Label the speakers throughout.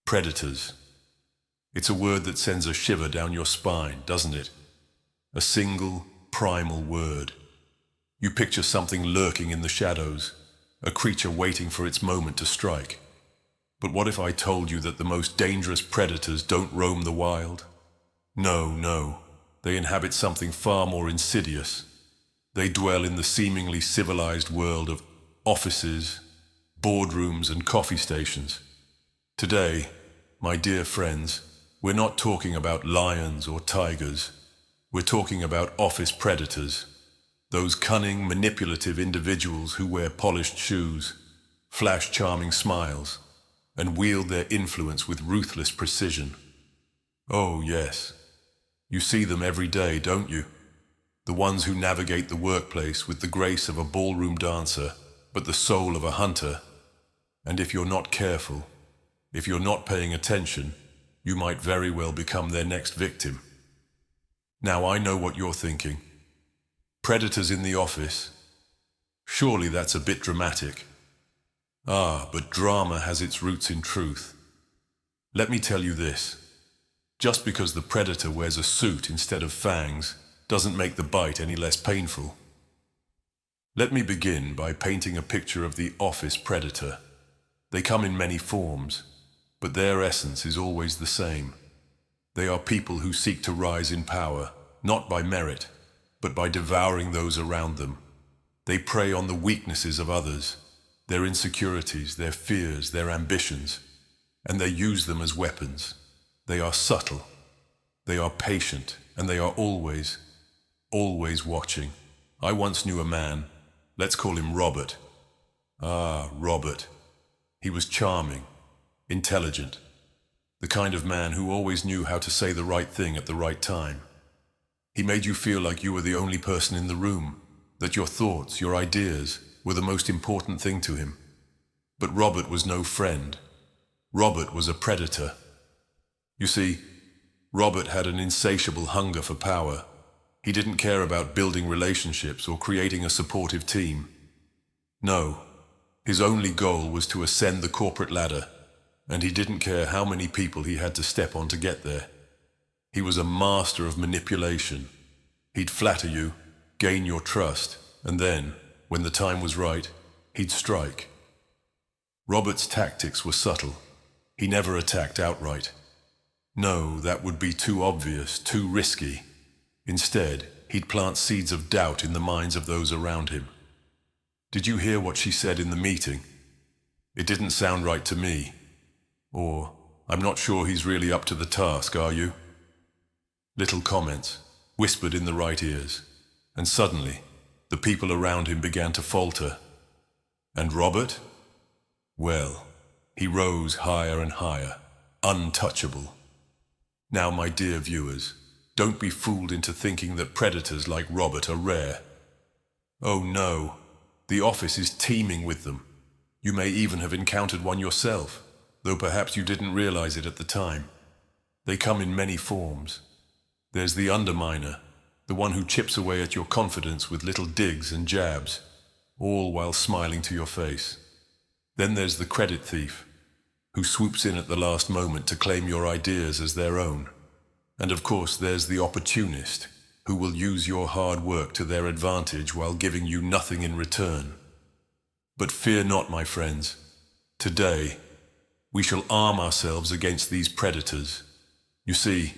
Speaker 1: Predators. It's a word that sends a shiver down your spine, doesn't it? A single, primal word. You picture something lurking in the shadows, a creature waiting for its moment to strike. But what if I told you that the most dangerous predators don't roam the wild? No, no. They inhabit something far more insidious. They dwell in the seemingly civilized world of offices, boardrooms, and coffee stations. Today, my dear friends, we're not talking about lions or tigers. We're talking about office predators. Those cunning, manipulative individuals who wear polished shoes, flash charming smiles, and wield their influence with ruthless precision. Oh, yes. You see them every day, don't you? The ones who navigate the workplace with the grace of a ballroom dancer, but the soul of a hunter. And if you're not careful, if you're not paying attention, you might very well become their next victim. Now I know what you're thinking. Predators in the office? Surely that's a bit dramatic. Ah, but drama has its roots in truth. Let me tell you this. Just because the predator wears a suit instead of fangs doesn't make the bite any less painful. Let me begin by painting a picture of the office predator. They come in many forms, but their essence is always the same. They are people who seek to rise in power, not by merit, but by devouring those around them. They prey on the weaknesses of others, their insecurities, their fears, their ambitions, and they use them as weapons. They are subtle, they are patient, and they are always watching. I once knew a man, let's call him Robert. Ah, Robert. He was charming, intelligent, the kind of man who always knew how to say the right thing at the right time. He made you feel like you were the only person in the room, that your thoughts, your ideas, were the most important thing to him. But Robert was no friend. Robert was a predator. You see, Robert had an insatiable hunger for power. He didn't care about building relationships or creating a supportive team. No, his only goal was to ascend the corporate ladder, and he didn't care how many people he had to step on to get there. He was a master of manipulation. He'd flatter you, gain your trust, and then, when the time was right, he'd strike. Robert's tactics were subtle. He never attacked outright. No, that would be too obvious, too risky. Instead, he'd plant seeds of doubt in the minds of those around him. Did you hear what she said in the meeting? It didn't sound right to me. Or, I'm not sure he's really up to the task, are you? Little comments, whispered in the right ears, and suddenly, the people around him began to falter. And Robert? Well, he rose higher and higher, untouchable. Now, my dear viewers, don't be fooled into thinking that predators like Robert are rare. Oh no, the office is teeming with them. You may even have encountered one yourself, though perhaps you didn't realize it at the time. They come in many forms. There's the underminer, the one who chips away at your confidence with little digs and jabs, all while smiling to your face. Then there's the credit thief, who swoops in at the last moment to claim your ideas as their own. And of course there's the opportunist, who will use your hard work to their advantage while giving you nothing in return. But fear not, my friends. Today, we shall arm ourselves against these predators. You see,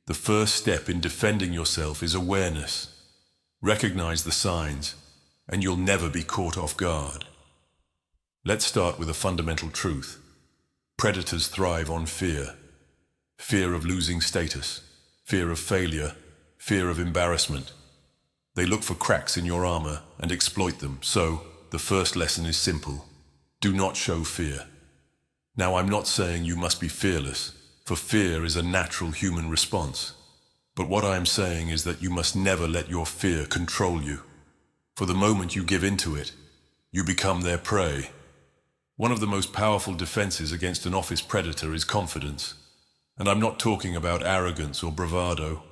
Speaker 1: the first step in defending yourself is awareness. Recognize the signs, and you'll never be caught off guard. Let's start with a fundamental truth. Predators thrive on fear. Fear of losing status, fear of failure, fear of embarrassment. They look for cracks in your armor and exploit them. So, the first lesson is simple. Do not show fear. Now, I'm not saying you must be fearless, for fear is a natural human response. But what I am saying is that you must never let your fear control you. For the moment you give in to it, you become their prey. One of the most powerful defenses against an office predator is confidence. And I'm not talking about arrogance or bravado.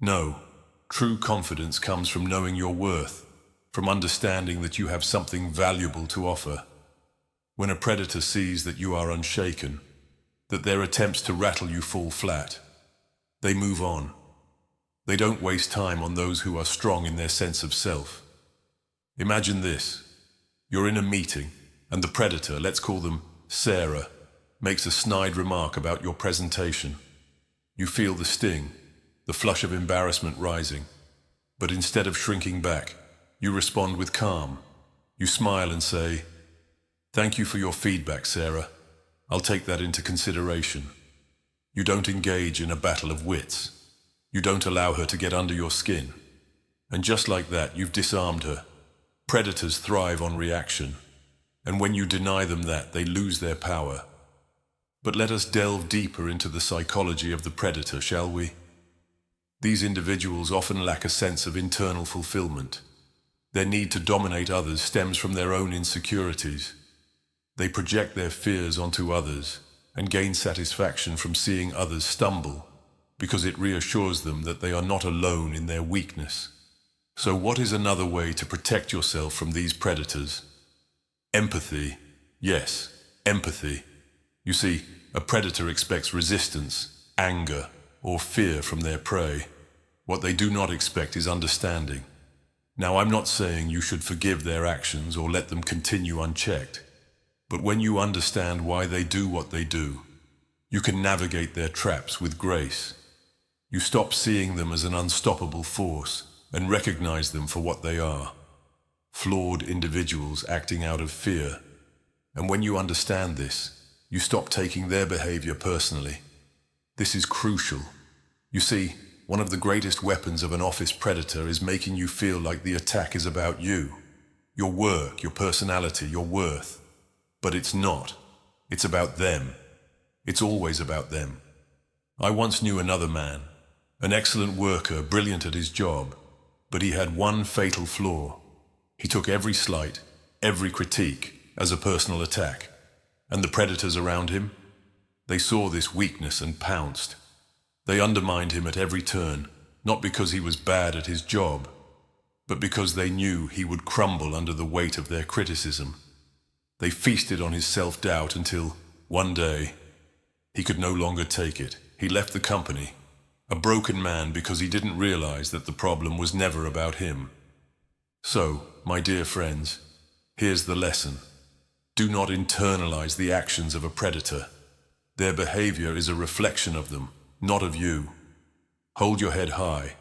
Speaker 1: No, true confidence comes from knowing your worth, from understanding that you have something valuable to offer. When a predator sees that you are unshaken, that their attempts to rattle you fall flat. They move on. They don't waste time on those who are strong in their sense of self. Imagine this. You're in a meeting, and the predator, let's call them Sarah, makes a snide remark about your presentation. You feel the sting, the flush of embarrassment rising. But instead of shrinking back, you respond with calm. You smile and say, "Thank you for your feedback, Sarah. I'll take that into consideration." You don't engage in a battle of wits. You don't allow her to get under your skin. And just like that, you've disarmed her. Predators thrive on reaction. And when you deny them that, they lose their power. But let us delve deeper into the psychology of the predator, shall we? These individuals often lack a sense of internal fulfillment. Their need to dominate others stems from their own insecurities. They project their fears onto others and gain satisfaction from seeing others stumble because it reassures them that they are not alone in their weakness. So what is another way to protect yourself from these predators? Empathy. Yes, empathy. You see, a predator expects resistance, anger, or fear from their prey. What they do not expect is understanding. Now, I'm not saying you should forgive their actions or let them continue unchecked. But when you understand why they do what they do, you can navigate their traps with grace. You stop seeing them as an unstoppable force and recognize them for what they are. Flawed individuals acting out of fear. And when you understand this, you stop taking their behavior personally. This is crucial. You see, one of the greatest weapons of an office predator is making you feel like the attack is about you, your work, your personality, your worth. But it's not. It's about them. It's always about them. I once knew another man, an excellent worker, brilliant at his job, but he had one fatal flaw. He took every slight, every critique as a personal attack. And the predators around him, they saw this weakness and pounced. They undermined him at every turn, not because he was bad at his job, but because they knew he would crumble under the weight of their criticism. They feasted on his self-doubt until, one day, he could no longer take it. He left the company, a broken man because he didn't realize that the problem was never about him. So, my dear friends, here's the lesson. Do not internalize the actions of a predator. Their behavior is a reflection of them, not of you. Hold your head high,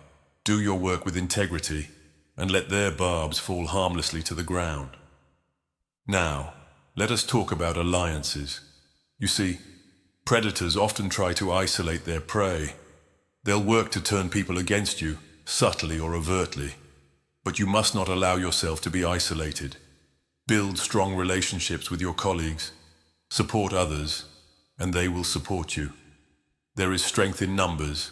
Speaker 1: do your work with integrity, and let their barbs fall harmlessly to the ground. Now, let us talk about alliances. You see, predators often try to isolate their prey. They'll work to turn people against you, subtly or overtly. But you must not allow yourself to be isolated. Build strong relationships with your colleagues, support others, and they will support you. There is strength in numbers,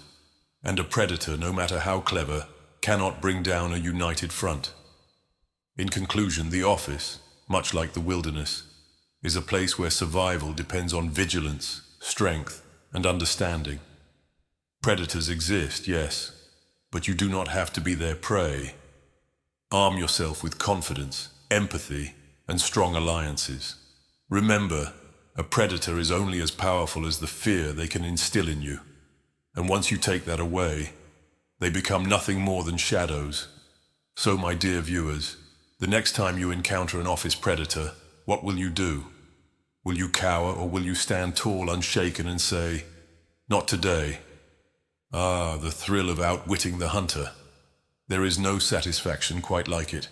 Speaker 1: and a predator, no matter how clever, cannot bring down a united front. In conclusion, the office, much like the wilderness, is a place where survival depends on vigilance, strength, and understanding. Predators exist, yes, but you do not have to be their prey. Arm yourself with confidence, empathy, and strong alliances. Remember, a predator is only as powerful as the fear they can instill in you. And once you take that away, they become nothing more than shadows. So, my dear viewers, the next time you encounter an office predator, what will you do? Will you cower, or will you stand tall, unshaken, and say, "Not today"? Ah, the thrill of outwitting the hunter. There is no satisfaction quite like it.